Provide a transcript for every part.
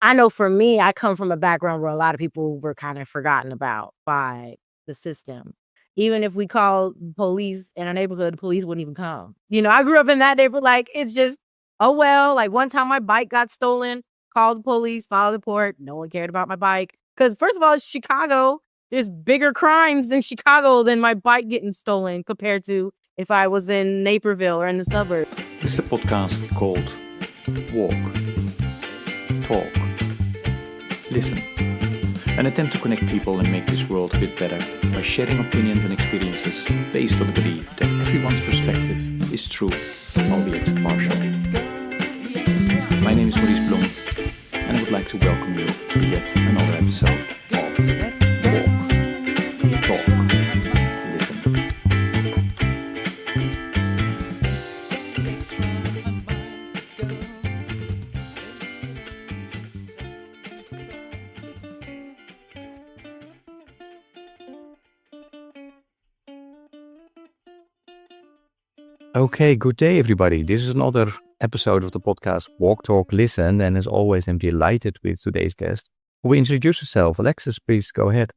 I know for me, I come from a background where a lot of people were kind of forgotten about by the system. Even if we called police in our neighborhood, the police wouldn't even come. I grew up in that neighborhood. Like, it's just, oh, well, like one time my bike got stolen, called the police, filed a report. No one cared about my bike. Because, first of all, it's Chicago. There's bigger crimes in Chicago than my bike getting stolen compared to if I was in Naperville or in the suburbs. This is a podcast called Walk, Talk, Listen. An attempt to connect people and make this world a bit better by sharing opinions and experiences based on the belief that everyone's perspective is true, albeit partial. My name is Maurice Blom, and I would like to welcome you to yet another episode of Walk, Talk, Listen. Okay, good day, everybody. This is another episode of the podcast Walk, Talk, Listen, and as always, I'm delighted with today's guest. Will you introduce yourself? Alexis, please go ahead.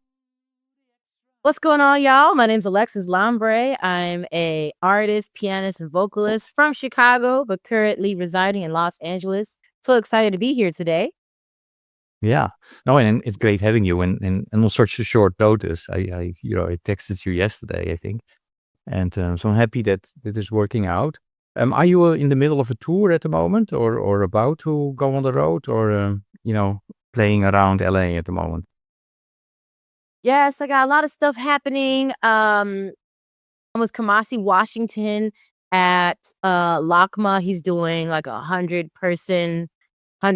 What's going on, y'all? My name's Alexis Lombre. I'm a artist, pianist, and vocalist from Chicago, but currently residing in Los Angeles. So excited to be here today. Yeah, no, and it's great having you, and on such a short notice. I texted you yesterday, I think, and so I'm happy that it is working out. Are you in the middle of a tour at the moment, or about to go on the road, or playing around LA at the moment? Yes, I got a lot of stuff happening. I'm with Kamasi Washington at LACMA. He's doing like 100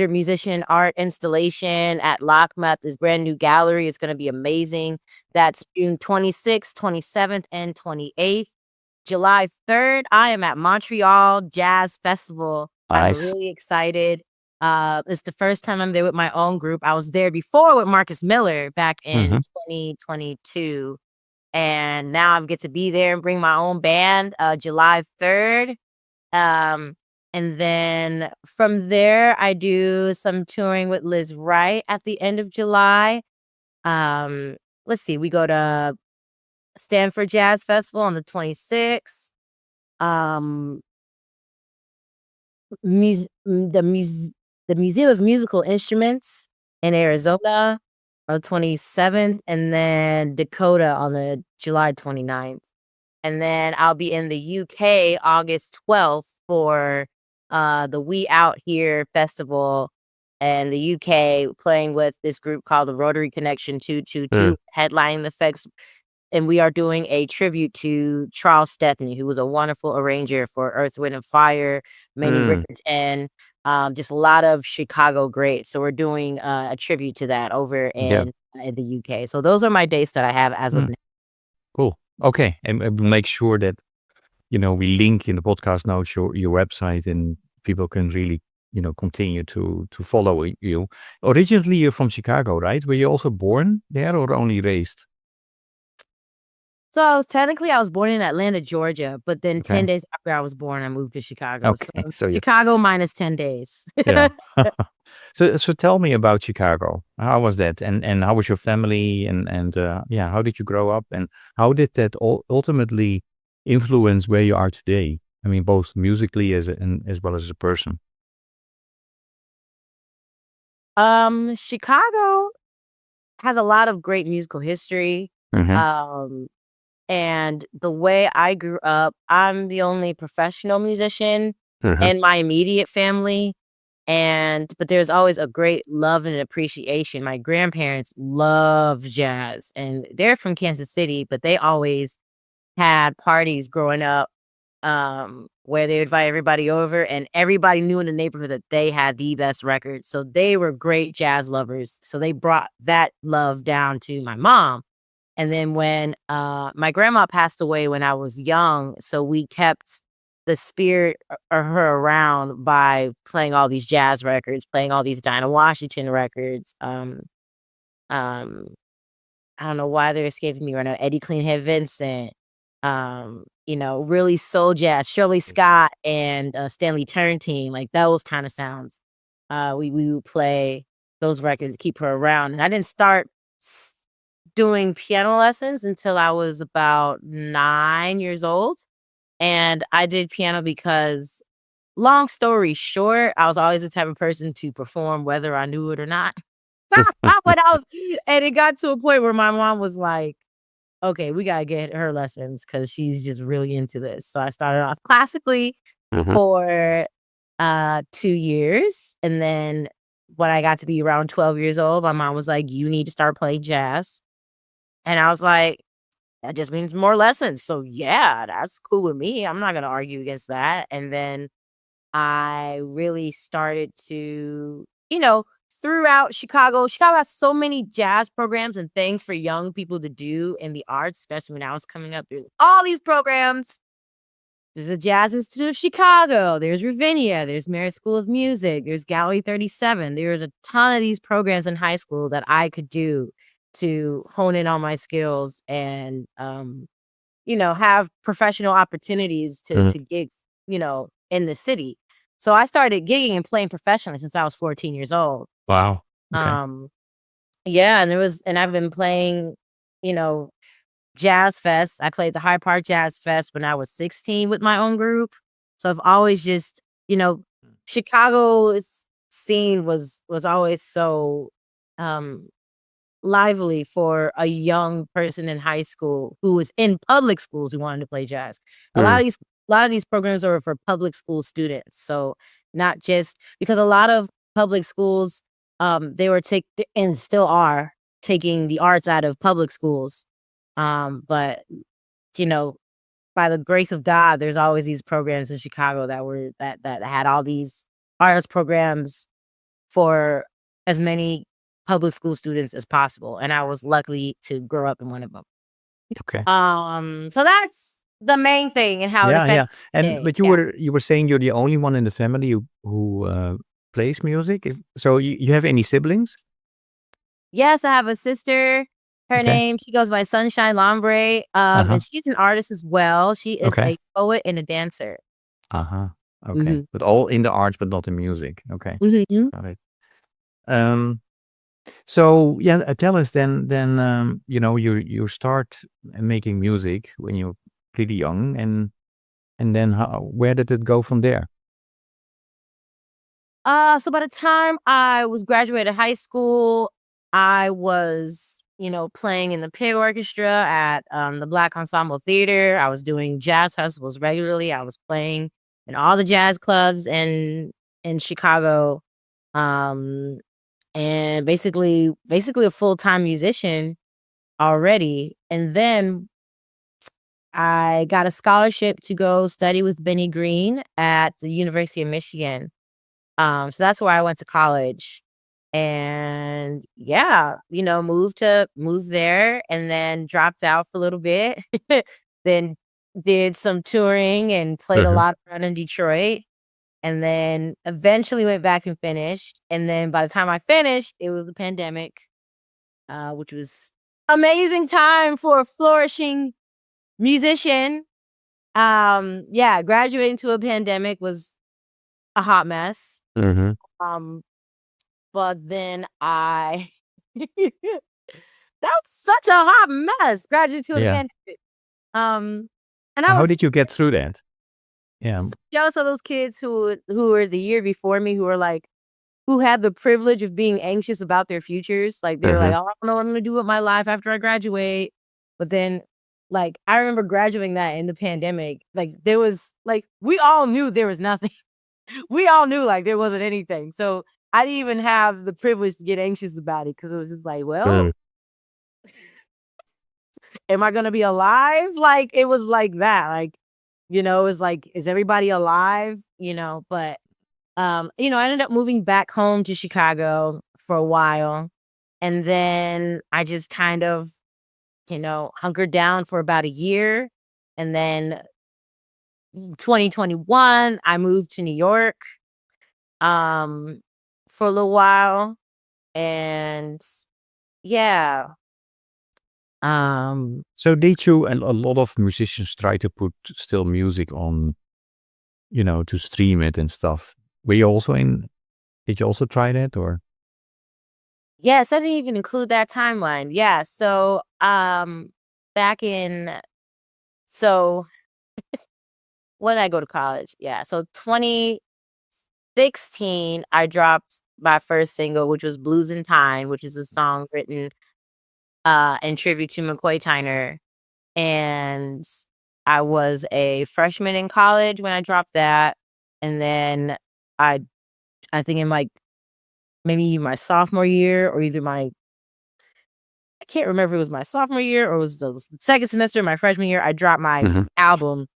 musician art installation at LACMA at this brand new gallery. It's going to be amazing. That's June 26th, 27th, and 28th. July 3rd, I am at Montreal Jazz Festival. Nice. I'm really excited. It's the first time I'm there with my own group. I was there before with Marcus Miller back in 2022. And now I get to be there and bring my own band July 3rd. And then from there, I do some touring with Liz Wright at the end of July. Let's see, we go to Stanford Jazz Festival on the 26th. The Museum of Musical Instruments in Arizona on the 27th, and then Dakota on the July 29th. And then I'll be in the UK August 12th for the We Out Here Festival in the UK, playing with this group called the Rotary Connection 222, headlining the fest. And we are doing a tribute to Charles Stepney, who was a wonderful arranger for Earth, Wind, and Fire, many records, and just a lot of Chicago greats. So we're doing a tribute to that over in the UK. So those are my dates that I have as of now. Cool. Okay, and we'll make sure that we link in the podcast notes your website, and people can really continue to follow you. Originally, you're from Chicago, right? Were you also born there or only raised? So I was born in Atlanta, Georgia, but then 10 days after I was born, I moved to Chicago. Okay, so Chicago minus 10 days. Yeah. So tell me about Chicago. How was that, and how was your family, and how did you grow up, and how did that ultimately influence where you are today? I mean, both musically as well as a person. Chicago has a lot of great musical history. And the way I grew up, I'm the only professional musician in my immediate family. But there's always a great love and appreciation. My grandparents love jazz, and they're from Kansas City, but they always had parties growing up where they would invite everybody over, and everybody knew in the neighborhood that they had the best records. So they were great jazz lovers. So they brought that love down to my mom. And then when my grandma passed away when I was young, so we kept the spirit of her around by playing all these jazz records, playing all these Dinah Washington records. I don't know why they're escaping me right now. Eddie Cleanhead Vincent, really soul jazz, Shirley Scott and Stanley Turrentine, like those kind of sounds. We would play. those records, keep her around. And I didn't start doing piano lessons until I was about 9 years old. And I did piano because, long story short, I was always the type of person to perform whether I knew it or not. When I was, and it got to a point where my mom was like, okay, we gotta get her lessons because she's just really into this. So I started off classically for 2 years. And then when I got to be around 12 years old, my mom was like, you need to start playing jazz. And I was like, that just means more lessons. So yeah, that's cool with me. I'm not gonna argue against that. And then I really started to, throughout Chicago has so many jazz programs and things for young people to do in the arts, especially when I was coming up. There's all these programs. There's the Jazz Institute of Chicago. There's Ravinia. There's Merit School of Music. There's Gallery 37. There's a ton of these programs in high school that I could do to hone in on my skills and, have professional opportunities to gigs, in the city. So I started gigging and playing professionally since I was 14 years old. Wow. Okay. Yeah, and I've been playing, jazz fest. I played the Hyde Park Jazz Fest when I was 16 with my own group. So I've always just, Chicago's scene was always so lively for a young person in high school who was in public schools who wanted to play jazz. A lot of these programs are for public school students. So not just because a lot of public schools, they were and still are taking the arts out of public schools. But by the grace of God, there's always these programs in Chicago that had all these arts programs for as many public school students as possible. And I was lucky to grow up in one of them. Okay. So that's the main thing and how it affects. But you were saying you're the only one in the family who plays music. So you have any siblings? Yes, I have a sister. Her name, she goes by Sunshine Lombre. And she's an artist as well. She is a poet and a dancer. Okay. But all in the arts, but not in music. Okay. Got it. So tell us then you start making music when you're pretty young, and then where did it go from there? So by the time I was graduated high school, I was playing in the pit orchestra at the Black Ensemble Theater. I was doing jazz festivals regularly. I was playing in all the jazz clubs in Chicago. And basically a full-time musician already. And then I got a scholarship to go study with Benny Green at the University of Michigan. So that's where I went to college. And moved there and then dropped out for a little bit. Then did some touring and played a lot around in Detroit. And then eventually went back and finished. And then by the time I finished, it was the pandemic, which was amazing time for a flourishing musician. Graduating to a pandemic was a hot mess. But then that was such a hot mess. Graduating to a pandemic. And how did you get through that? Yeah. Jealous of those kids who were the year before me, who had the privilege of being anxious about their futures. Like they were like, oh, I don't know what I'm gonna do with my life after I graduate. But then I remember graduating that in the pandemic. There was we all knew there was nothing. We all knew there wasn't anything. So I didn't even have the privilege to get anxious about it because it was just well, am I gonna be alive? It was like that. It's is everybody alive? But I ended up moving back home to Chicago for a while. And then I just kind of, hunkered down for about a year. And then 2021, I moved to New York for a little while. And so did you, and a lot of musicians try to put still music on, to stream it and stuff. Did you also try that or? Yes, I didn't even include that timeline. Yeah, so, back in so when did I go to college? Yeah, so 2016, I dropped my first single, which was Blues in Time, which is a song written, in tribute to McCoy Tyner, and I was a freshman in college when I dropped that, and then I I think in, like, maybe my sophomore year or either my I can't remember if it was my sophomore year or it was the second semester of my freshman year, I dropped my Hmm. album,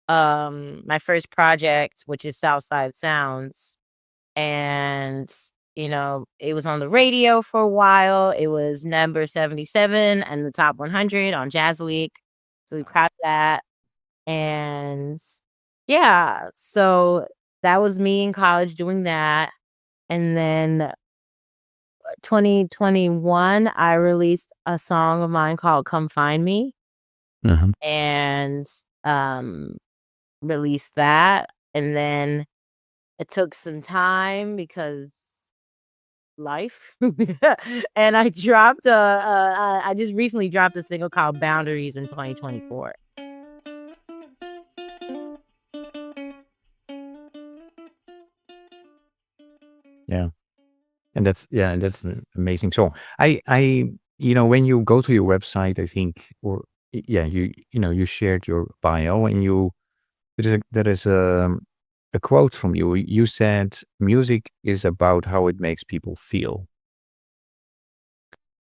my first project, which is Southside Sounds, and, it was on the radio for a while. It was number 77 and the top 100 on Jazz Week, so we proud of that, and yeah, so that was me in college doing that, and then 2021, I released a song of mine called "Come Find Me" Hmm. and, um, released that, and then it took some time because life, and I just recently dropped a single called "Boundaries" in 2024. Yeah. And that's an amazing song. When you go to your website, I think, or yeah, you shared your bio, and there is a quote from you. You said music is about how it makes people feel.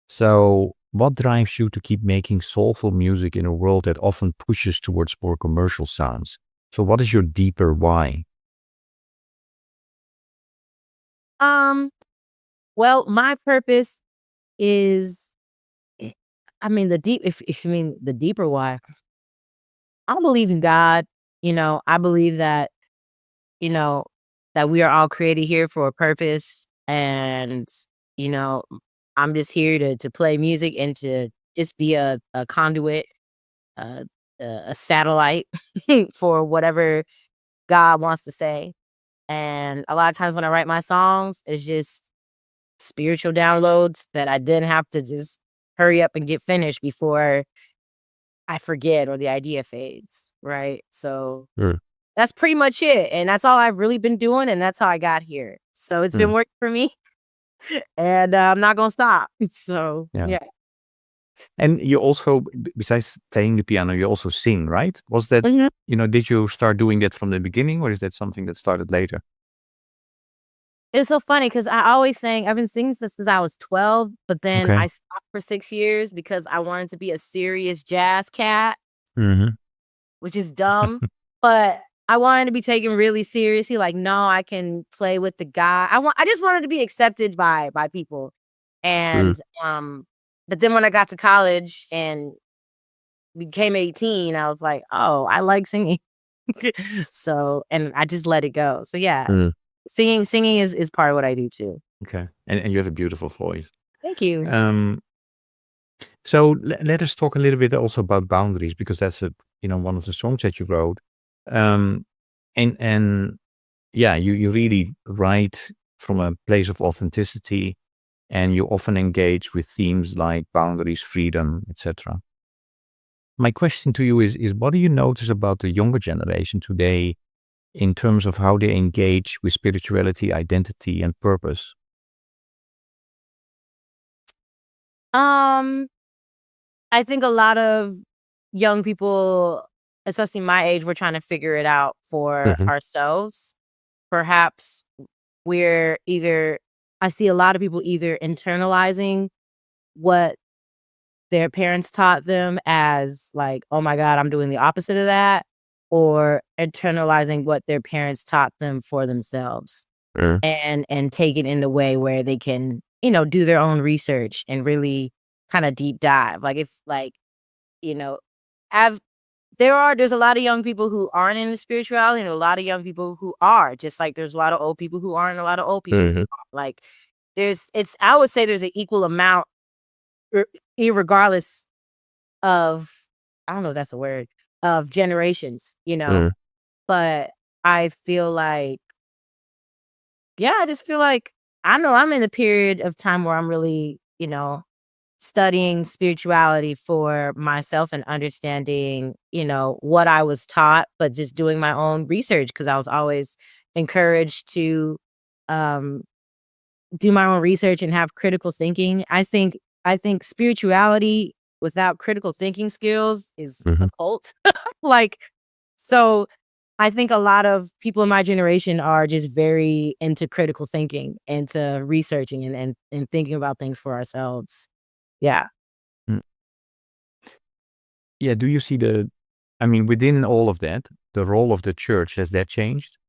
So, what drives you to keep making soulful music in a world that often pushes towards more commercial sounds? So, what is your deeper why? Um, well, my purpose is eh, I mean, if you mean the deeper why, I believe in God, I believe you know, that we are all created here for a purpose. And, you know, I'm just here to play music and to just be a conduit, uh, a satellite for whatever God wants to say. And a lot of times when I write my songs, it's just spiritual downloads that I didn't have to just hurry up and get finished before I forget or the idea fades. Right. So Mm, that's pretty much it, and that's all I've really been doing, and that's how I got here. So it's been mm, working for me, and, I'm not gonna stop. So, yeah. yeah. And you also, besides playing the piano, you also sing, right? Was that, Mhm. did you start doing that from the beginning, or is that something that started later? It's so funny because I always sang I've been singing since I was 12, but then Okay. I stopped for 6 years because I wanted to be a serious jazz cat, Hmm. which is dumb, but I wanted to be taken really seriously, like, no, I can play with the guy I just wanted to be accepted by people, Mm, and, but then when I got to college and became 18, I was like, "Oh, I like singing." So and I just let it go. So, yeah, mm, singing is part of what I do too. okay. And you have a beautiful voice. Thank you. Um, so let us talk a little bit also about boundaries, because that's one of the songs that you wrote. Um, and yeah, you really write from a place of authenticity, and you often engage with themes like boundaries, freedom, etc. My question to you is what do you notice about the younger generation today in terms of how they engage with spirituality, identity, and purpose? Um, I think a lot of young people, especially my age, we're trying to figure it out for Hmm. ourselves. Perhaps we're either I see a lot of people either internalizing what their parents taught them as like, "Oh my god, I'm doing the opposite of that," or internalizing what their parents taught them for themselves, Mm, and take it in a way where they can, do their own research and really kinda deep dive. Like, if like, you know, have there's a lot of young people who aren't into spirituality and a lot of young people who are, just like there's a lot of old people who aren't, a lot of old people who mhm, are. Like, I would say there's an equal amount, ir irregardless of I don't know if that's a word, of generations, mm, but I feel like yeah, I just feel like I know I'm in a period of time where I'm really, studying spirituality for myself and understanding, what I was taught, but just doing my own research because I was always encouraged to um, do my own research and have critical thinking. I think spirituality without critical thinking skills is a Mhm. cult. Like, so I think a lot of people in my generation are just very into critical thinking, into researching and thinking about things for ourselves. Yeah. Mm. Yeah, do you see within all of that, the role of the church, has that changed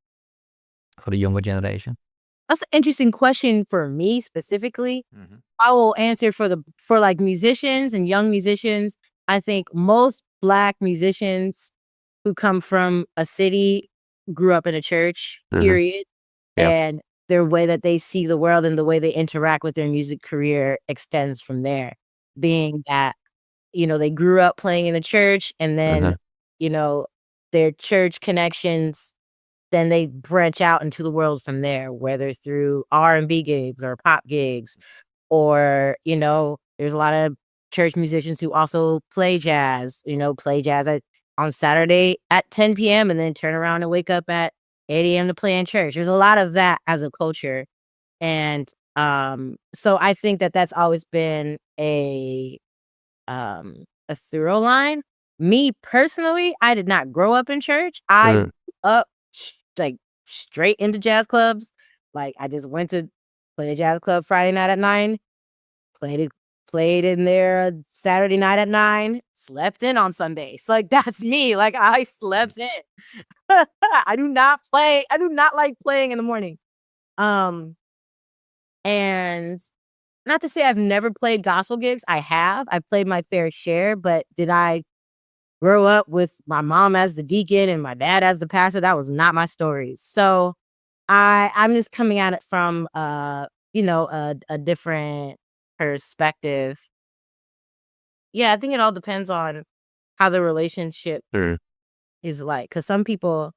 for the younger generation? That's an interesting question for me specifically. Mhm. I will answer for like musicians and young musicians. I think most Black musicians who come from a city grew up in a church, Mhm. period. Yeah. And their way that they see the world and the way they interact with their music career extends from there. Being that, they grew up playing in a church and then, Mhm. you know, their church connections, then they branch out into the world from there, whether through R&B gigs or pop gigs or, there's a lot of church musicians who also play jazz on Saturday at 10 p.m. and then turn around and wake up at 8 a.m. to play in church. There's a lot of that as a culture. And so I think that that's always been a through line. Me personally, I did not grow up in church. I grew Mm. up like straight into jazz clubs. Like I just went to play a jazz club Friday night at 9, played it played in there Saturday night at 9, slept in on Sundays. Like that's me. Like I slept in. I do not like playing in the morning. Um and not to say I've never played gospel gigs. I have. I've played my fair share, but did I grow up with my mom as the deacon and my dad as the pastor? That was not my story. So I'm just coming at it from a different perspective. Yeah, I think it all depends on how the relationship Mm. is like. Cause some people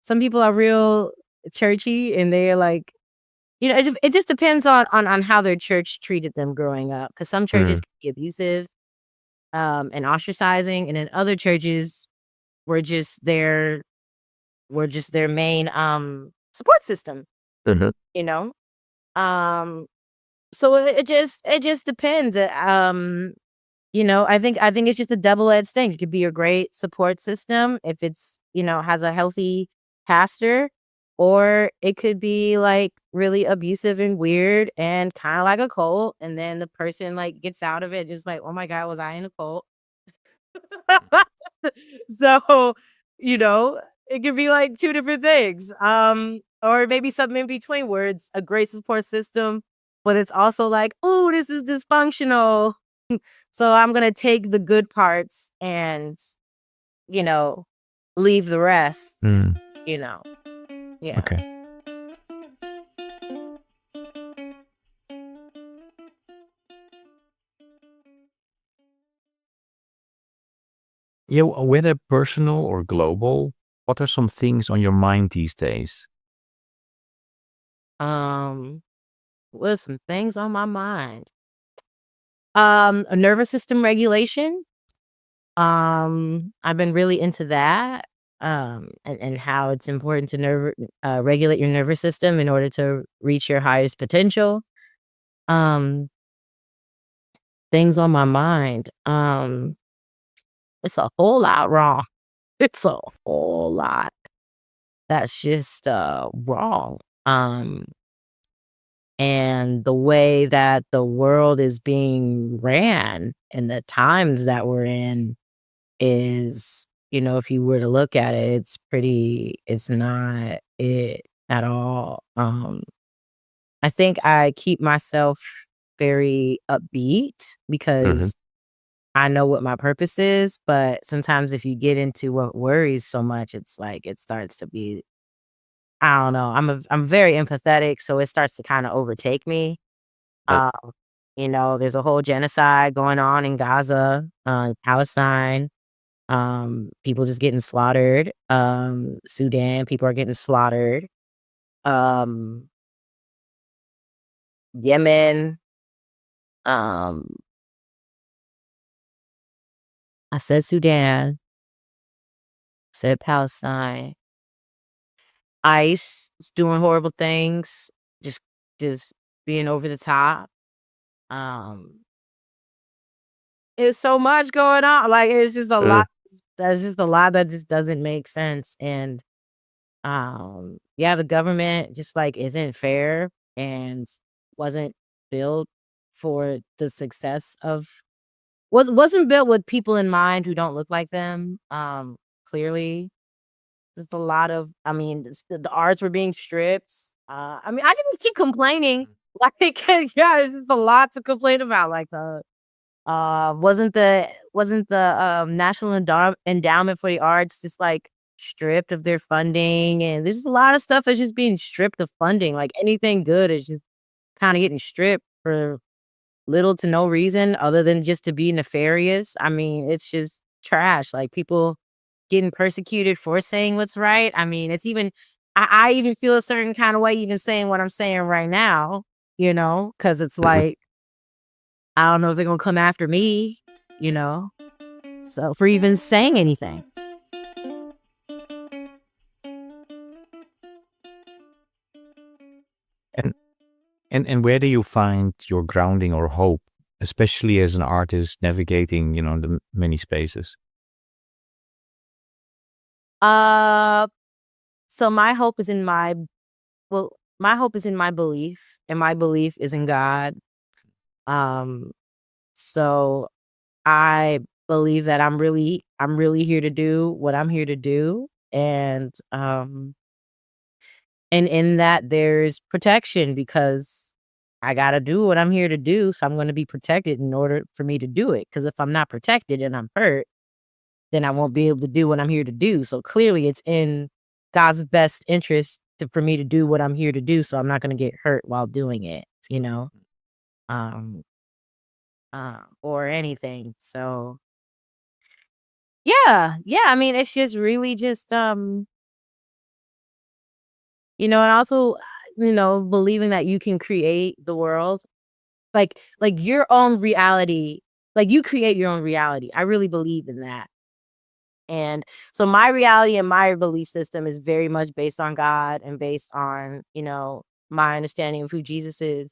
are real churchy and they're like, it just depends on how their church treated them growing up. Cause some churches Mm. can be abusive and ostracizing, and then other churches were just their main support system, Mhm. you know? Um so it just depends. I think it's just a double-edged thing. It could be a great support system if it's, has a healthy pastor, or it could be like really abusive and weird and kind of like a cult. And then the person like gets out of it just like, oh my God, was I in a cult? So, you know, it could be like two different things. Or maybe something in between where it's a great support system, but it's also like, oh, this is dysfunctional. So I'm gonna take the good parts and, you know, leave the rest, Mm. you know. Yeah. Okay. Yeah, whether personal or global, what are some things on your mind these days? Um, with some things on my mind. A nervous system regulation. I've been really into that. And how it's important to regulate your nervous system in order to reach your highest potential. Um, things on my mind. It's a whole lot wrong. It's a whole lot that's just wrong. And the way that the world is being ran and the times that we're in is, if you were to look at it, it's not it at all. I think I keep myself very upbeat Mhm. because I know what my purpose is, but sometimes if you get into what worries so much, it's like it starts to be, I don't know. I'm very empathetic, so it starts to kind of overtake me. Uh, Um, there's a whole genocide going on in Gaza, Palestine. People just getting slaughtered. Sudan, people are getting slaughtered. Um, Yemen. I said Sudan, said Palestine. ICE is doing horrible things, just just being over the top. Um, it's so much going on. Like it's just a Uh, lot. That's just a lot that just doesn't make sense. And yeah, the government just like isn't fair and wasn't built for the success of wasn't built with people in mind who don't look like them. Clearly. There's a lot of I mean, the arts were being stripped. I mean, I didn't keep complaining. Like, yeah, it's just a lot to complain about. Like wasn't the National Endowment for the Arts just like stripped of their funding? And there's a lot of stuff that's just being stripped of funding. Like anything good is just kind of getting stripped for little to no reason other than just to be nefarious. I mean, it's just trash. Like people getting persecuted for saying what's right. I mean, it's even I even feel a certain kind of way even saying what I'm saying right now, because it's mhm. like, I don't know if they're gonna come after me, you know, so for even saying anything. And and where do you find your grounding or hope, especially as an artist navigating, the many spaces? Uh, so my hope is in my belief, and my belief is in God. Um, so I believe that I'm really here to do what I'm here to do, and in that there's protection because I gotta do what I'm here to do, so I'm gonna be protected in order for me to do it. Because if I'm not protected and I'm hurt, then I won't be able to do what I'm here to do. So clearly it's in God's best interest for me to do what I'm here to do, so I'm not gonna get hurt while doing it, um, or anything. So yeah, yeah, I mean, it's just really just, and also, believing that you can create the world, like your own reality, like you create your own reality. I really believe in that. And so my reality and my belief system is very much based on God and based on, my understanding of who Jesus is.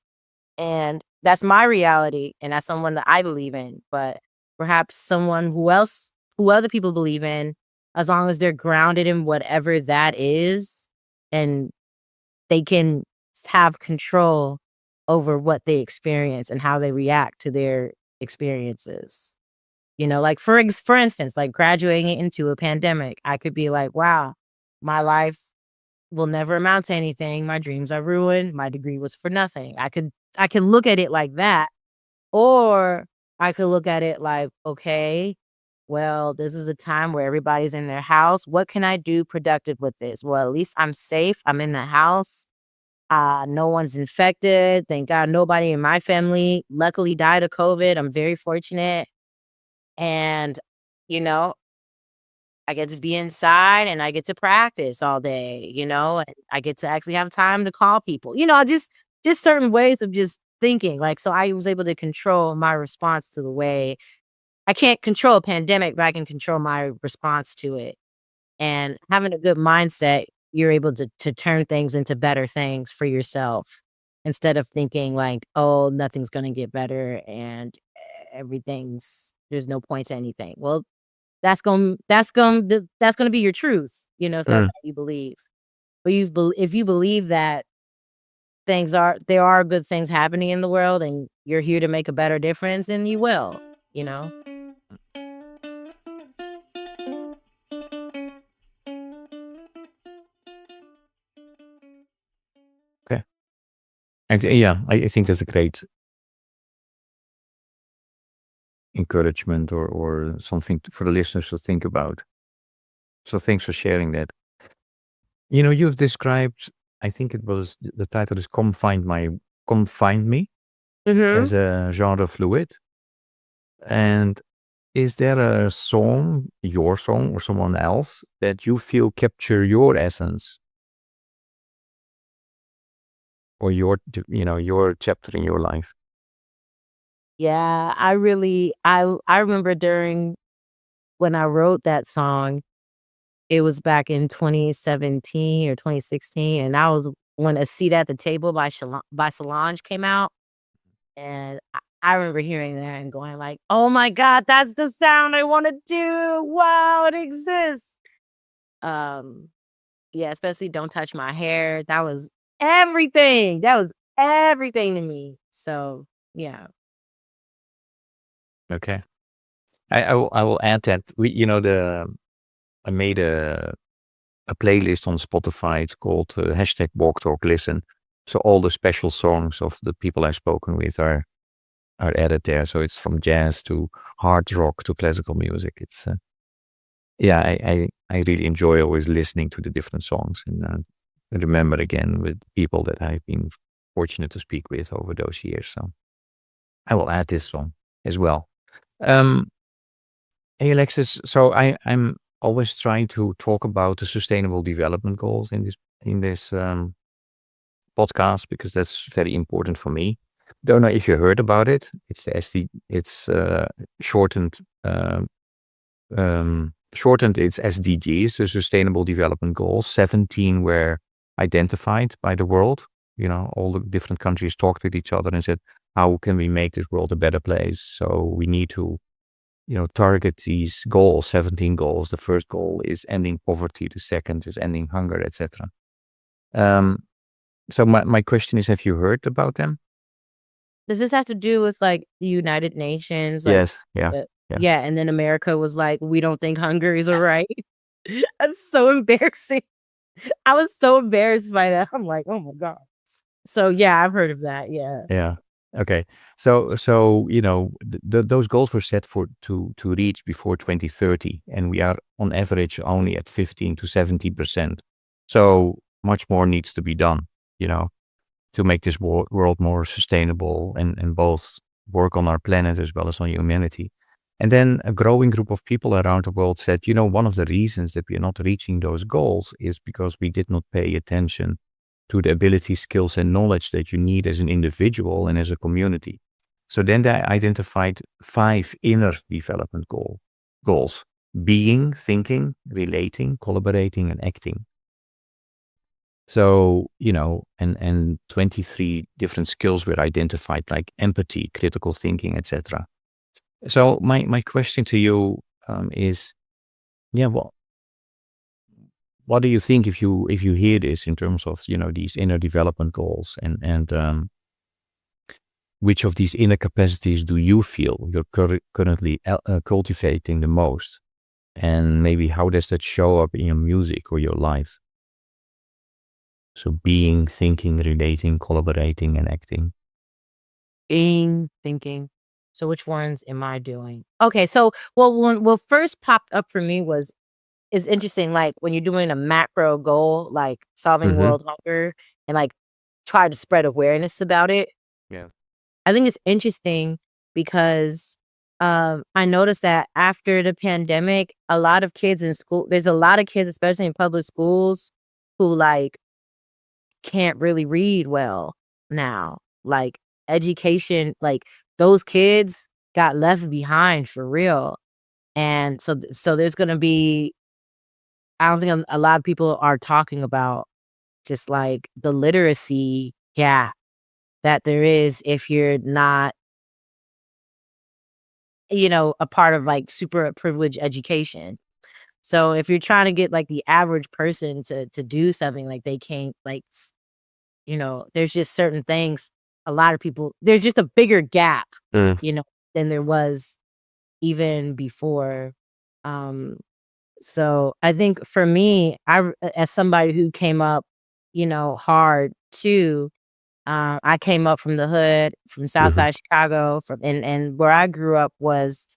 And that's my reality. And that's someone that I believe in. But perhaps someone who other people believe in, as long as they're grounded in whatever that is, and they can have control over what they experience and how they react to their experiences. Like for instance, like graduating into a pandemic, I could be like, wow, my life will never amount to anything. My dreams are ruined. My degree was for nothing. I could look at it like that. Or I could look at it like, okay, well, this is a time where everybody's in their house. What can I do productive with this? Well, at least I'm safe. I'm in the house. No one's infected. Thank God nobody in my family luckily died of COVID. I'm very fortunate. And, you know, I get to be inside and I get to practice all day, and I get to actually have time to call people, just certain ways of just thinking. Like, so I was able to control my response to the way I can't control a pandemic, but I can control my response to it. And having a good mindset, you're able to turn things into better things for yourself instead of thinking like, "Oh, nothing's gonna get better and there's no point to anything." Well, that's gonna be your truth, if that's Mm. how you believe. But if you believe that there are good things happening in the world and you're here to make a better difference, and you will, you know? Okay. And yeah, I think that's a great encouragement or something for the listeners to think about. So thanks for sharing that. You've described, I think it was the title is Confined Me Mhm. as a genre fluid. And is there a song, your song or someone else, that you feel capture your essence? or your chapter in your life? Yeah, I remember during when I wrote that song, it was back in 2017 or 2016, and I was when A Seat at the Table by Solange came out, and I remember hearing that and going like, "Oh my god, that's the sound I wanna do. Wow, it exists." Um, yeah, especially Don't Touch My Hair. That was everything. That was everything to me. So, yeah. Okay. I will add that I made a playlist on Spotify. It's called #walktalklisten. So all the special songs of the people I've spoken with are added there. So it's from jazz to hard rock to classical music. It's I really enjoy always listening to the different songs and remember again with people that I've been fortunate to speak with over those years. So I will add this song as well. Um, Hey Alexis, so I'm always trying to talk about the sustainable development goals in this podcast because that's very important for me. Don't know if you heard about it. It's the SD. It's shortened. Shortened. It's SDGs, the Sustainable Development Goals. 17 were identified by the world. All the different countries talked with each other and said, "How can we make this world a better place?" So we need to target these goals, 17 goals. The first goal is ending poverty. The second is ending hunger, etc. So my question is, have you heard about them? Does this have to do with, like, the United Nations? Like, Yes. Yeah. Yeah. yeah, and then America was like, "We don't think hunger is a right." That's so embarrassing. I was so embarrassed by that. I'm like, "Oh my god." So, yeah, I've heard of that, yeah. Yeah. Okay. So those goals were set to reach before 2030, and we are on average only at 15 to 70%. So much more needs to be done, to make this world more sustainable and both work on our planet as well as on humanity. And then a growing group of people around the world said, one of the reasons that we are not reaching those goals is because we did not pay attention to the ability, skills, and knowledge that you need as an individual and as a community. So then they identified 5 inner development goals: being, thinking, relating, collaborating, and acting. So, and 23 different skills were identified, like empathy, critical thinking, etc. So my question to you is, yeah, well, what do you think if you hear this in terms of these inner development goals and which of these inner capacities do you feel you're currently cultivating the most, and maybe how does that show up in your music or your life? So being, thinking, relating, collaborating, and acting. Being, thinking. So which ones am I doing? Okay, so, well, what first popped up for me is interesting, like, when you're doing a macro goal, like solving Mm-hmm. world hunger and, like, try to spread awareness about it. Yeah. I think it's interesting because, I noticed that after the pandemic, a lot of kids in school there's a lot of kids, especially in public schools, who, like, can't really read well now. Like, education like, those kids got left behind for real, and so there's gonna be I don't think a lot of people are talking about just, like, the literacy gap that there is if you're not, a part of, like, super privileged education. So, if you're trying to get, like, the average person to do something, like, they can't, like, there's just certain things a lot of people there's just a bigger gap, Mm. you know, than there was even before. Um, so I think for me, as somebody who came up, hard too, I came up from the hood, from Mm-hmm. Southside Chicago, and where I grew up was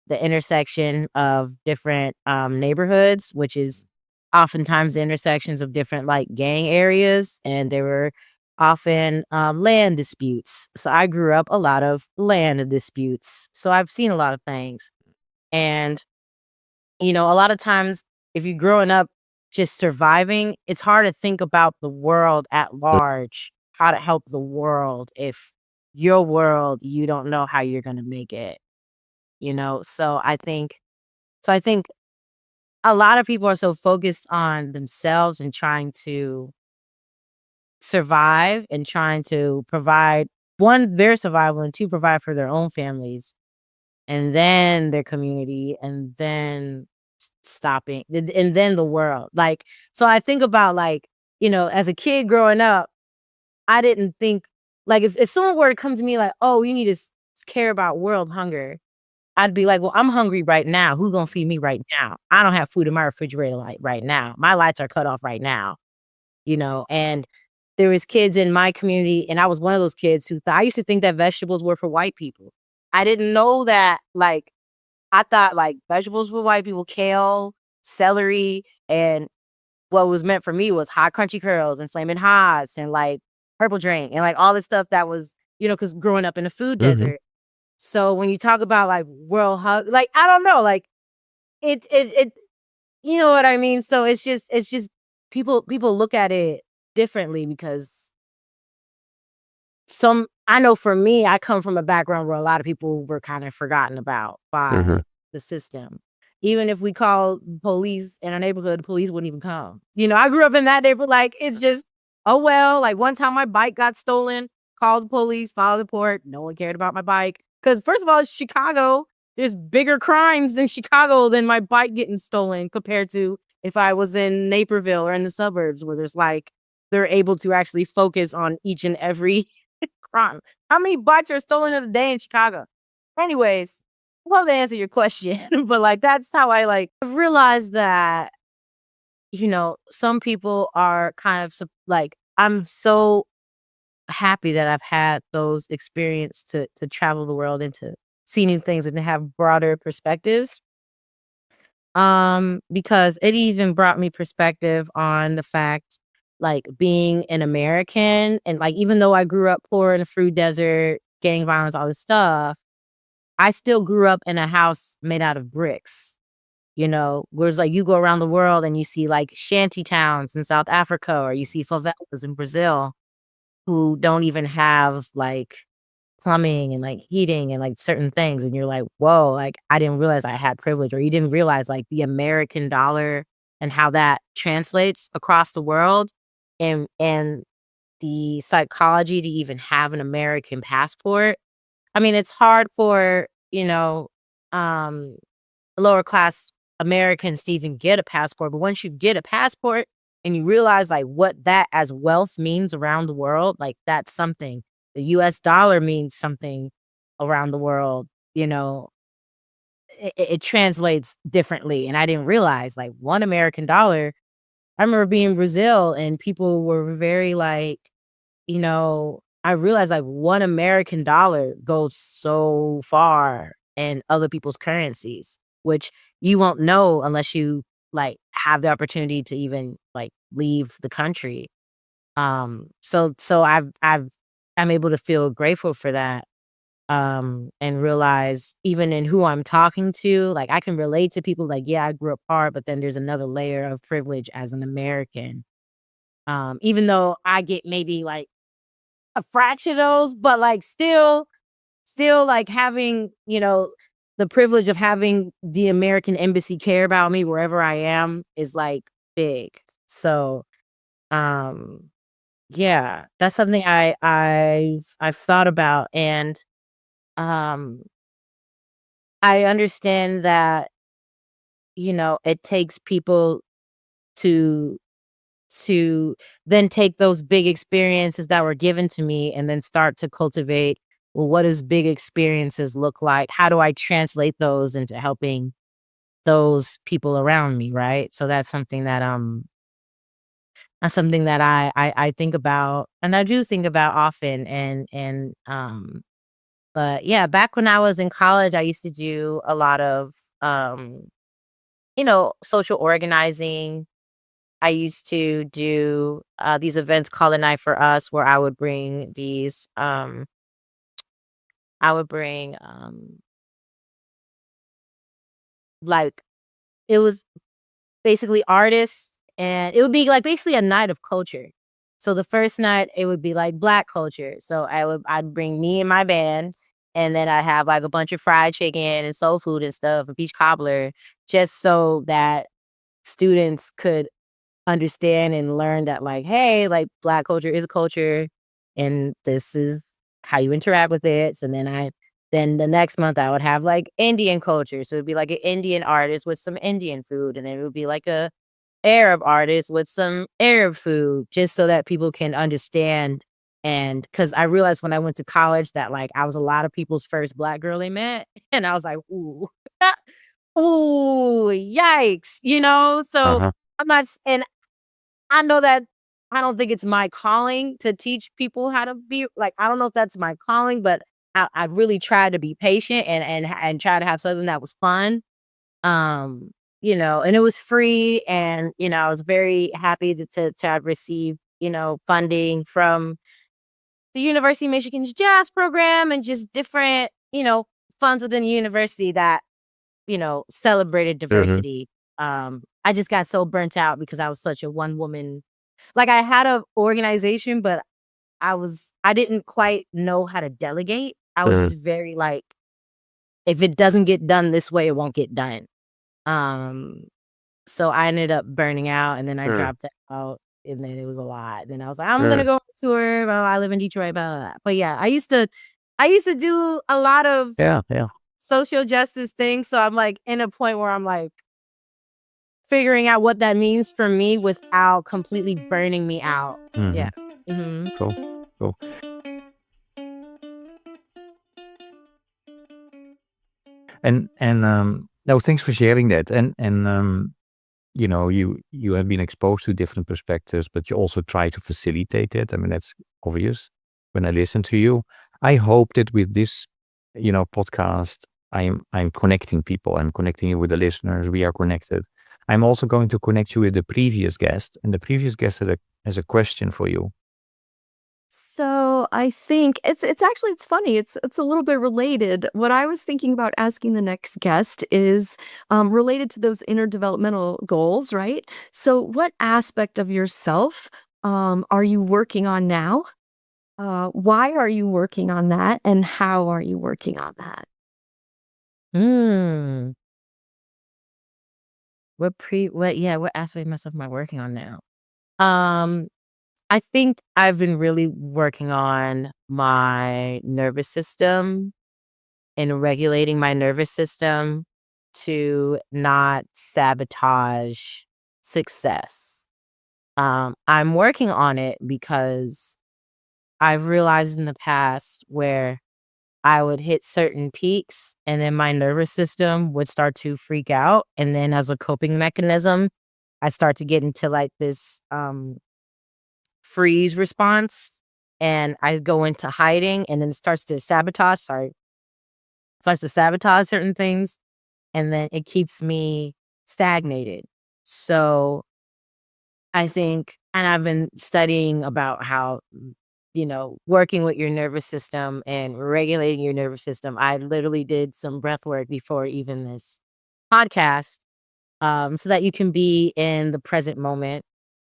the intersection of different neighborhoods, which is oftentimes the intersections of different like gang areas, and there were often land disputes. So I grew up a lot of land disputes. So I've seen a lot of things, and a lot of times if you're growing up just surviving, it's hard to think about the world at large. how to help the world if your world, you don't know how you're gonna make it, you know? So I think a lot of people are so focused on themselves and trying to survive and trying to provide, 1, their survival, and 2, provide for their own families, and then their community, and then stopping, and then the world. Like, so I think about, like, as a kid growing up, I didn't think, like, if someone were to come to me like, "Oh, you need to care about world hunger," I'd be like, "Well, I'm hungry right now. Who's gonna feed me right now? I don't have food in my refrigerator right now. My lights are cut off right now." And there was kids in my community, and I was one of those kids who I used to think that vegetables were for white people. I didn't know that, like, I thought, like, vegetables for white people, kale, celery, and what was meant for me was hot crunchy curls and flaming hots and, like, purple drink and, like, all this stuff that was, because growing up in a food desert. So when you talk about, like, world hug, like, I don't know, like, it you know what I mean? So it's just people look at it differently because I know for me, I come from a background where a lot of people were kind of forgotten about by the system. Even if we called police in our neighborhood, the police wouldn't even come. I grew up in that neighborhood, like, it's just, oh, well, like, one time my bike got stolen, called the police, filed a report, no one cared about my bike. Because first of all, it's Chicago. There's bigger crimes in Chicago than my bike getting stolen compared to if I was in Naperville or in the suburbs where they're able to actually focus on each and every crime. How many bikes are stolen in a day in Chicago? Anyways, love to answer your question, but, like, that's how I've realized that, some people are kind of like, I'm so happy that I've had those experience to travel the world and to see new things and to have broader perspectives. Because it even brought me perspective on the fact, like, being an American, and, like, even though I grew up poor in a food desert, gang violence, all this stuff, I still grew up in a house made out of bricks. Whereas, like, you go around the world and you see, like, shanty towns in South Africa, or you see favelas in Brazil who don't even have, like, plumbing and, like, heating and, like, certain things, and you're like, "Whoa," like, I didn't realize I had privilege, or you didn't realize, like, the American dollar and how that translates across the world, and the psychology to even have an American passport. I mean, it's hard for, um, lower class Americans to even get a passport, but once you get a passport and you realize, like, what that as wealth means around the world, like, that's something. The US dollar means something around the world, it translates differently, and I didn't realize, like, 1 American dollar. I remember being in Brazil and people were very, like, I realized, like, 1 American dollar goes so far in other people's currencies, which you won't know unless you, like, have the opportunity to even, like, leave the country. So I'm able to feel grateful for that, and realize even in who I'm talking to, like, I can relate to people, like, yeah, I grew up hard, but then there's another layer of privilege as an American. Even though I get maybe, like, a fraction of those, but, like, still, like, having, the privilege of having the American embassy care about me wherever I am is, like, big. So, um, yeah, that's something I've thought about, and, um, I understand that, it takes people to to then take those big experiences that were given to me and then start to cultivate, well, what does big experiences look like? How do I translate those into helping those people around me, right? So that's something that I think about, and I do think about often, and but yeah, back when I was in college, I used to do a lot of social organizing. I used to do, these events called A Night for Us, where I would bring, like, it was basically artists, and it would be, like, basically a night of culture. So the first night it would be like Black culture. So I'd bring me and my band, and then I'd have like a bunch of fried chicken and soul food and stuff, and peach cobbler, just so that students could understand and learn that, like, hey, like, Black culture is a culture, and this is how you interact with it. So then the next month I would have like Indian culture. So it'd be like an Indian artist with some Indian food, and then it would be like a Arab artist with some Arab food, just so that people can understand. And because I realized when I went to college that, like, I was a lot of people's first Black girl they met, and I was like, ooh, ooh, yikes, So Uh-huh. I'm not, and I know that I don't think it's my calling to teach people how to be like, I don't know if that's my calling, but I really tried to be patient and try to have something that was fun. And it was free, and I was very happy to have received, funding from the University of Michigan's jazz program, and just different, funds within the university that, celebrated Mhm. diversity. I just got so burnt out because I was such a one woman. Like, I had a organization, but I didn't quite know how to delegate. I was Mhm. just very like, if it doesn't get done this way, it won't get done. Um, so I ended up burning out, and then I Mm. dropped out, and then it was a lot. Then I was like, I'm gonna Mm. go on tour. Blah, blah, I live in Detroit, blah, blah, blah. But yeah, I used to do a lot of Yeah, yeah. social justice things. So I'm like in a point where I'm like figuring out what that means for me without completely burning me out. Yeah. Mhm. Mhm. Cool, cool. No, thanks for sharing that. You have been exposed to different perspectives, but you also try to facilitate it. I mean, that's obvious when I listen to you. I hope that with this, podcast, I'm connecting people. I'm connecting you with the listeners. We are connected. I'm also going to connect you with the previous guest, and the previous guest has a question for you. So I think it's actually it's funny. It's a little bit related. What I was thinking about asking the next guest is related to those inner developmental goals, right? So what aspect of yourself are you working on now? Why are you working on that, and how are you working on that? Mm. What aspect of myself am I working on now? Um, I think I've been really working on my nervous system and regulating my nervous system to not sabotage success. I'm working on it because I've realized in the past where I would hit certain peaks, and then my nervous system would start to freak out. And then as a coping mechanism, I start to get into like this freeze response, and I go into hiding, and then it starts to sabotage certain things, and then it keeps me stagnated. So I think, and I've been studying about how, working with your nervous system and regulating your nervous system. I literally did some breath work before even this podcast, so that you can be in the present moment,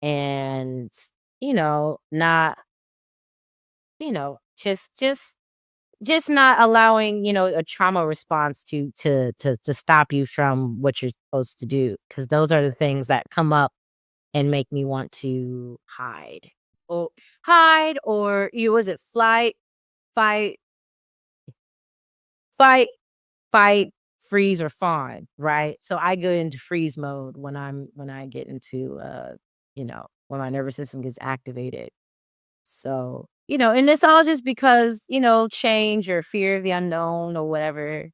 and, not, just not allowing, a trauma response to stop you from what you're supposed to do. Cause those are the things that come up and make me want to hide. Or was it fight, fight, fight, freeze, or fawn, right? So I go into freeze mode when I get into when my nervous system gets activated. So, and it's all just because, change or fear of the unknown or whatever.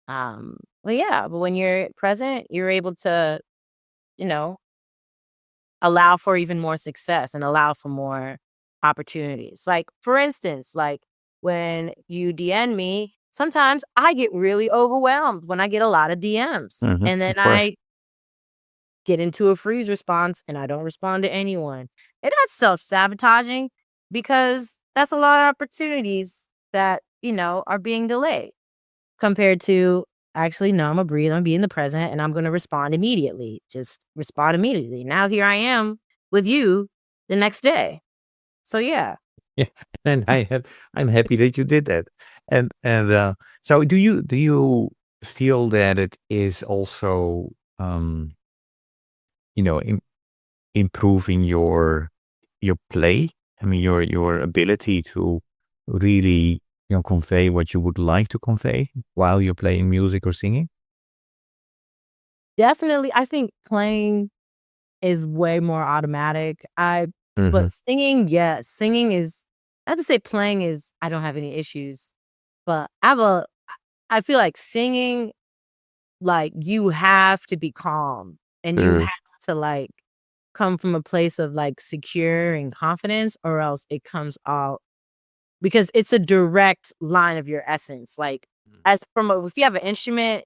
But when you're present, you're able to, you know, allow for even more success and allow for more opportunities. Like, for instance, like when you DM me, sometimes I get really overwhelmed when I get a lot of DMs. Mhm. And then Of course. I get into a freeze response and I don't respond to anyone. And that's self-sabotaging, because that's a lot of opportunities that, are being delayed, compared to, actually, no, I'm gonna breathe, I'm gonna be in the present, and I'm gonna respond immediately. Just respond immediately. Now here I am with you the next day. So yeah. Yeah, and I'm happy that you did that. And so do you feel that it is also you know improving your play? I mean your ability to really convey what you would like to convey while you're playing music or singing? Definitely, I think playing is way more automatic. Mm-hmm. But singing, yes, singing is, not to say playing is, I don't have any issues, but I feel like singing, like, you have to be calm and you have to, like, come from a place of, like, secure and confidence, or else it comes out, because it's a direct line of your essence. Like, if you have an instrument,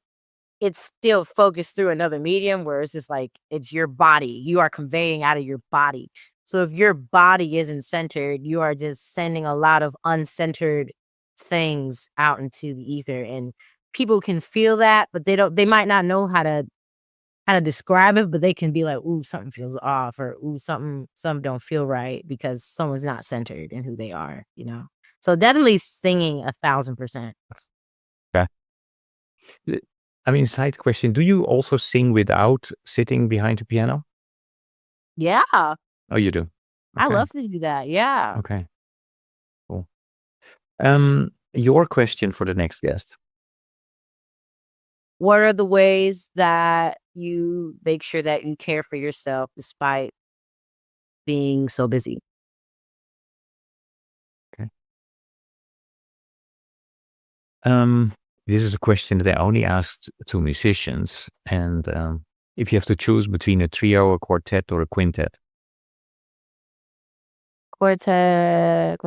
it's still focused through another medium, where it's just like, it's your body. You are conveying out of your body. So if your body isn't centered, you are just sending a lot of uncentered things out into the ether. And people can feel that, but they might not know how to describe it, but they can be like, ooh, something feels off, or ooh, something don't feel right, because someone's not centered in who they are. So definitely singing 1,000%. Okay. I mean, side question, do you also sing without sitting behind the piano? Yeah. Oh, you do? I Okay. love to do that. Yeah. Okay. Cool. Your question for the next guest. What are the ways that you make sure that you care for yourself despite being so busy? Okay. This is a question that I only asked to musicians, and if you have to choose between a trio, a quartet, or a quintet. Quartet.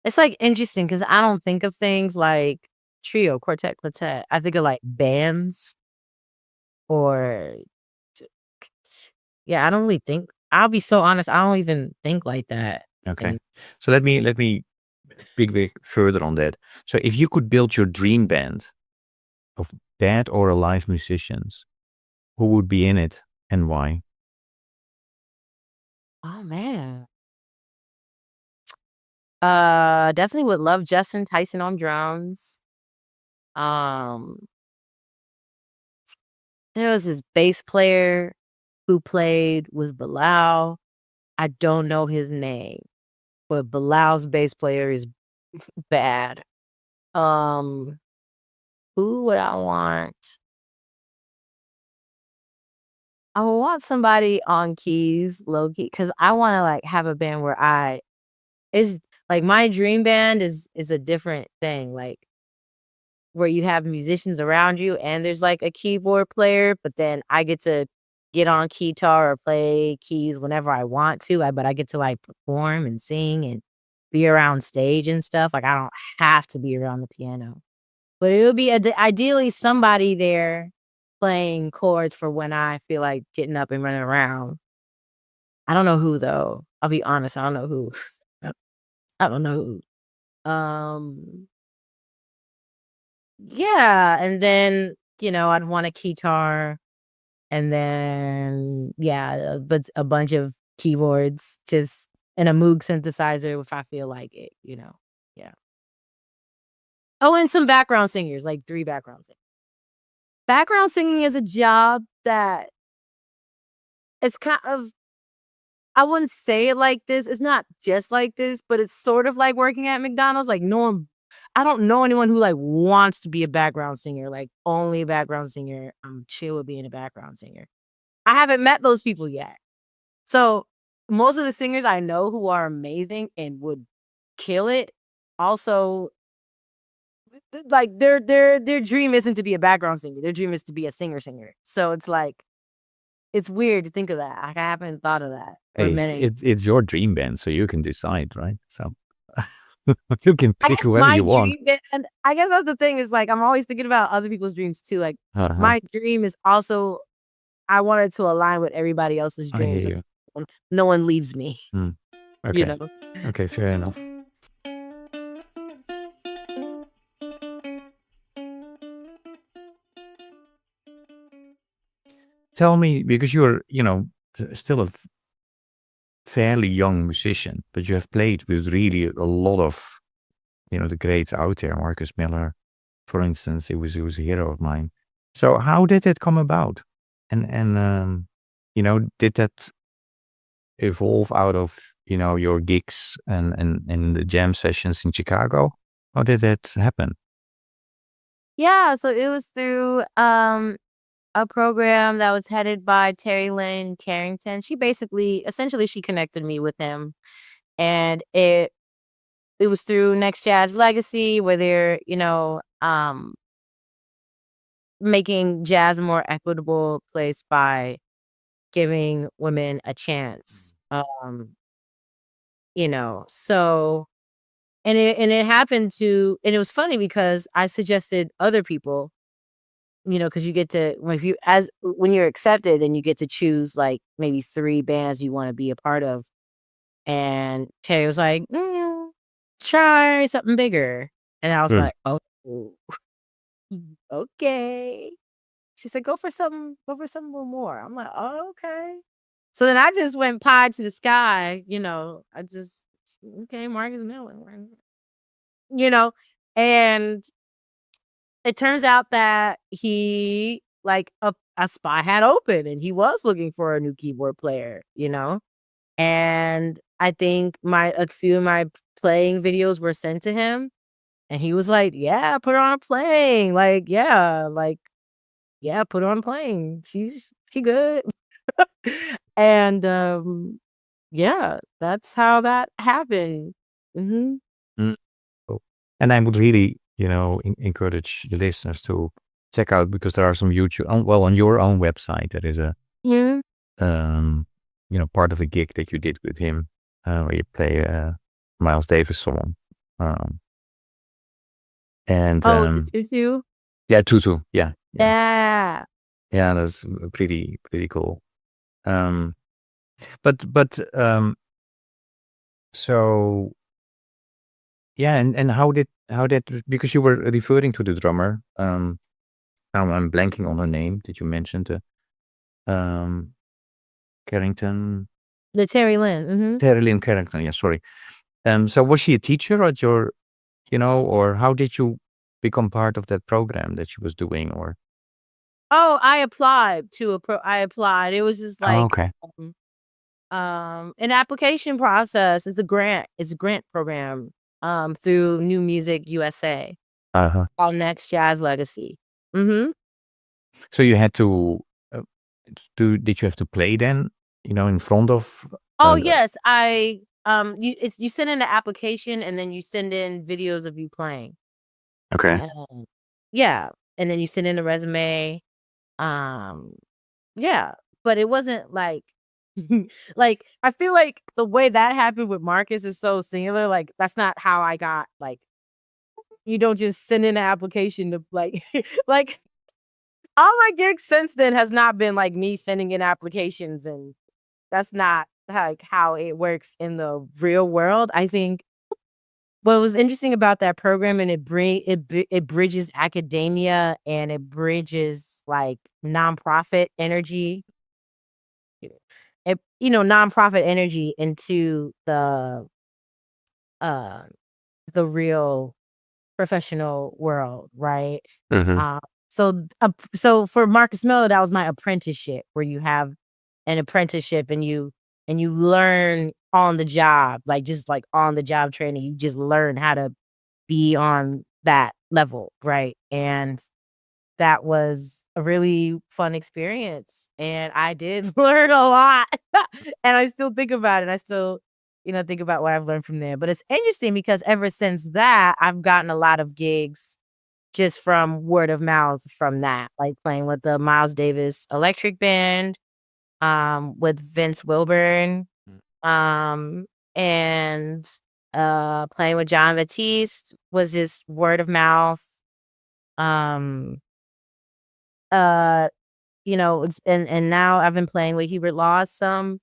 It's like interesting because I don't think of things like trio, quartet, quartet. I think of like bands, or yeah, I don't really think. I'll be so honest, I don't even think like that. Okay. And So let me dig bit further on that. So if you could build your dream band of dead or alive musicians, who would be in it and why? oh man. Definitely would love Justin Tyson on drums. Um, there was this bass player who played with Bilal. I don't know his name, but Bilal's bass player is bad. Um, who would I want? I would want somebody on keys, low key, because I want to like have a band where is like, my dream band is a different thing. Like, where you have musicians around you and there's like a keyboard player, but then I get to get on guitar or play keys whenever I want to. But I get to like perform and sing and be around stage and stuff. Like, I don't have to be around the piano, but it would be ideally somebody there playing chords for when I feel like getting up and running around. I don't know who though. I'll be honest. I don't know who. I don't know who. Yeah, and then, I'd want a guitar, and then, yeah, but a bunch of keyboards, just and a Moog synthesizer if I feel like it. Yeah. Oh, and some background singers, like 3 background singers. Background singing is a job that it's kind of, I wouldn't say it like this. It's not just like this, but it's sort of like working at McDonald's. Like, I don't know anyone who like wants to be a background singer, like only a background singer. I'm chill with being a background singer. I haven't met those people yet. So most of the singers I know who are amazing and would kill it, also, like, their dream isn't to be a background singer. Their dream is to be a singer. So it's like, it's weird to think of that. Like, I haven't thought of that for a Hey, minute. it's your dream band, so you can decide, right? So you can I pick guess whoever my you want. dream, and I guess that's the thing, is like, I'm always thinking about other people's dreams too. Like, Uh-huh. my dream is also, I wanted to align with everybody else's I hear dreams. you. No one leaves me, you Okay. know? Okay, fair enough. Tell me, because you're, still a fairly young musician, but you have played with really a lot of, the greats out there. Marcus Miller, for instance, he was a hero of mine. So how did that come about? And did that evolve out of, your gigs and the jam sessions in Chicago? How did that happen? Yeah, so it was through a program that was headed by Terry Lynn Carrington. Essentially she connected me with him, and it was through Next Jazz Legacy, where they're, making jazz a more equitable place by giving women a chance. So and it happened to, and it was funny because I suggested other people, because you get to, when you're accepted, then you get to choose like maybe 3 bands you want to be a part of. And Terry was like, try something bigger. And I was like, oh, okay. She said, go for something a little more. I'm like, oh, okay. So then I just went pie to the sky, okay, Marcus Miller, and it turns out that he, like, a spot had open and he was looking for a new keyboard player, and I think a few of my playing videos were sent to him, and he was like, yeah, put her on playing. Yeah, put her on playing. She good. And yeah, that's how that happened. Mm-hmm. Cool. And I would really, encourage the listeners to check out, because there are some YouTube, on your own website, there is a, part of a gig that you did with him, where you play a Miles Davis song. And Tutu? Yeah, Tutu. Yeah. Yeah. Yeah, that's pretty cool. So yeah, and how did because you were referring to the drummer, now I'm blanking on her name that you mentioned, Carrington. The Terry Lynn. Mm-hmm. Terry Lynn Carrington. Yeah, sorry. So was she a teacher at your, or how did you become part of that program that she was doing, or? Oh, I applied to I applied. It was just like, okay. An application process. It's a grant program through New Music USA called Next Jazz Legacy. Mm-hmm. So you had to did you have to play then, in front of? Oh yes, you send in the application and then you send in videos of you playing. Okay. Yeah, and then you send in a resume. Yeah, but it wasn't like like, I feel like the way that happened with Marcus is so singular. Like, that's not how I got, like, you don't just send in an application to, like, like, all my gigs since then has not been like me sending in applications, and that's not like how it works in the real world. I think what was interesting about that program, and it bridges academia and it bridges like nonprofit energy. Nonprofit energy into the real professional world, right? So for Marcus Miller, that was my apprenticeship, where you have an apprenticeship and you learn on the job, like just like on the job training. You just learn how to be on that level, right? And that was a really fun experience, and I did learn a lot. And I still think about it. I still, think about what I've learned from there. But it's interesting because ever since that, I've gotten a lot of gigs just from word of mouth from that, like playing with the Miles Davis Electric Band, with Vince Wilburn, and playing with John Batiste was just word of mouth. And now I've been playing with Hubert Laws some,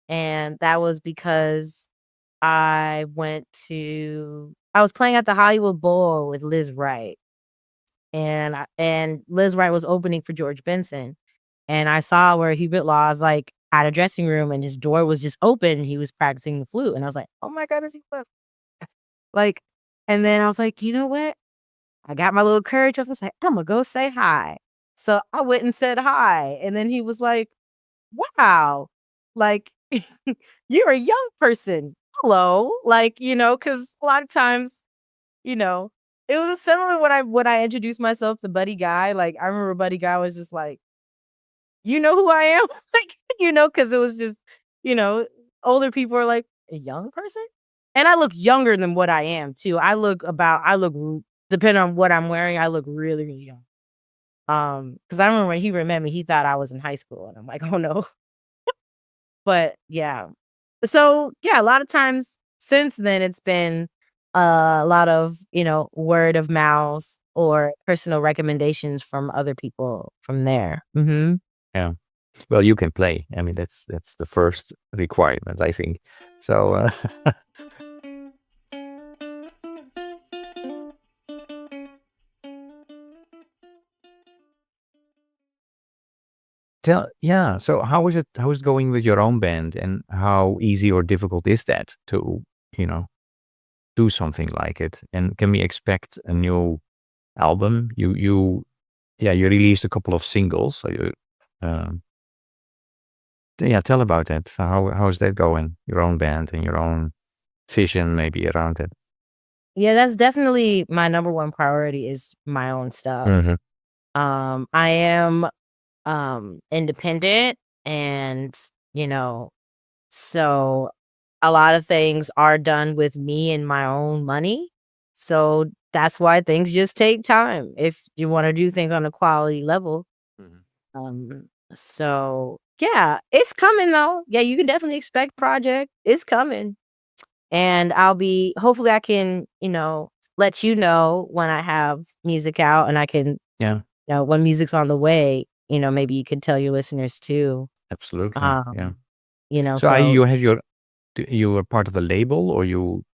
and that was because I was playing at the Hollywood Bowl with Liz Wright, and Liz Wright was opening for George Benson, and I saw where Hubert Laws, like, had a dressing room and his door was just open. He was practicing the flute. And I was like, oh my goodness, he was. Like, and then I was like, you know what? I got my little courage up. I was like, I'm gonna go say hi. So I went and said hi. And then he was like, wow, like you're a young person. Hello. Like, because a lot of times, it was similar when I introduced myself to Buddy Guy. Like, I remember Buddy Guy was just like, you know who I am? Like, because it was just, older people are like, a young person? And I look younger than what I am too. Depending on what I'm wearing, I look really, really young. Because I remember when he met me, he thought I was in high school. And I'm like, oh no. But yeah. So yeah, a lot of times since then, it's been a lot of, word of mouth or personal recommendations from other people from there. Mm-hmm. Yeah. Well, you can play. I mean, that's the first requirement, I think. So so how is it going with your own band, and how easy or difficult is that to, do something like it? And can we expect a new album? You released a couple of singles. So tell about that. So how is that going? Your own band and your own vision maybe around it. Yeah, that's definitely my number one priority is my own stuff. Mm-hmm. I am independent, and so a lot of things are done with me and my own money. So that's why things just take time if you want to do things on a quality level. Mm-hmm. So yeah, it's coming though. Yeah, you can definitely expect project. It's coming. And hopefully I can, let you know when I have music out, and I can, when music's on the way, maybe you could tell your listeners too. Absolutely. So you are part of a label, or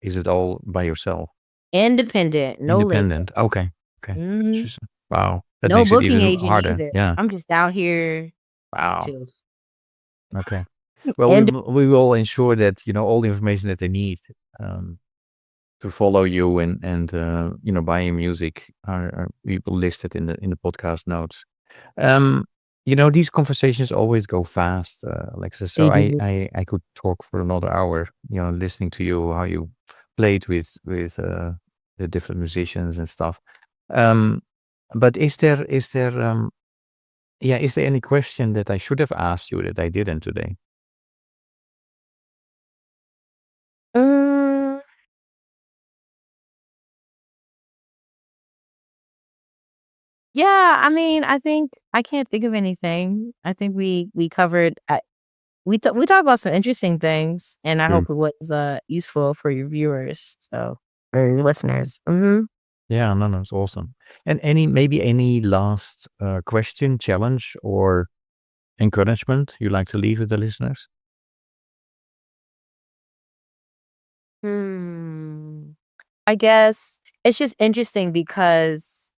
is it all by yourself? Independent, no Independent. label. Okay. Mhm. Wow. That No makes it booking even agent harder. either. Yeah. I'm just out here Wow. to. Okay. Well, And we will ensure that, all the information that they need to follow you and buy your music we will list it in the podcast notes. These conversations always go fast, Alexis. So they do. I could talk for another hour, listening to you, how you played with the different musicians and stuff. But is there any question that I should have asked you that I didn't today? Yeah, I mean, I think I can't think of anything. I think we covered. We talked about some interesting things, and I hope it was useful for your viewers, or your listeners. Mm-hmm. Yeah, no, it's awesome. And maybe any last question, challenge, or encouragement you like to leave with the listeners? I guess it's just interesting because,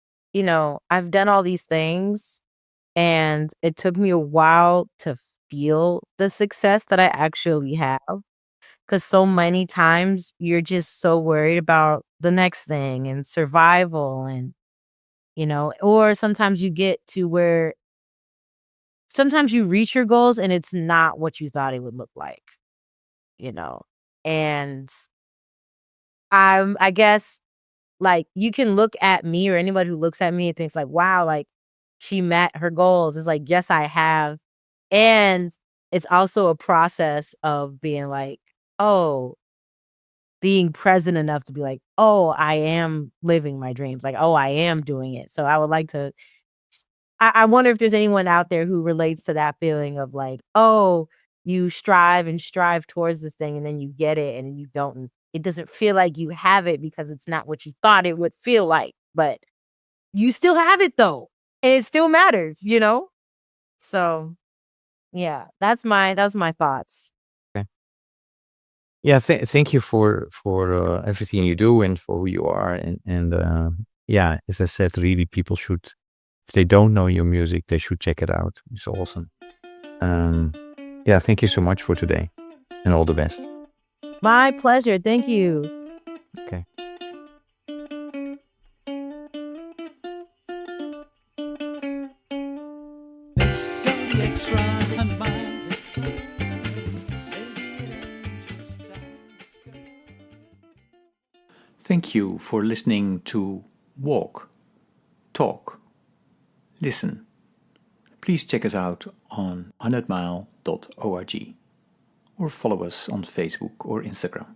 I've done all these things, and it took me a while to feel the success that I actually have. Because so many times you're just so worried about the next thing and survival, and, or sometimes you get to where sometimes you reach your goals and it's not what you thought it would look like, and I guess, like, you can look at me, or anybody who looks at me and thinks like, wow, like she met her goals. It's like, yes, I have. And it's also a process of being like, oh, being present enough to be like, oh, I am living my dreams. Like, oh, I am doing it. So I would like to, I wonder if there's anyone out there who relates to that feeling of like, oh, you strive and strive towards this thing, and then you get it, and you don't, it doesn't feel like you have it because it's not what you thought it would feel like, but you still have it though. And it still matters, So yeah, that's my thoughts. Okay. Yeah, thank you for everything you do and for who you are, and as I said, really, people should, if they don't know your music, they should check it out. It's awesome. Yeah, thank you so much for today, and all the best. My pleasure. Thank you. Okay. Thank you for listening to Walk, Talk, Listen. Please check us out on 100mile.org or follow us on Facebook or Instagram.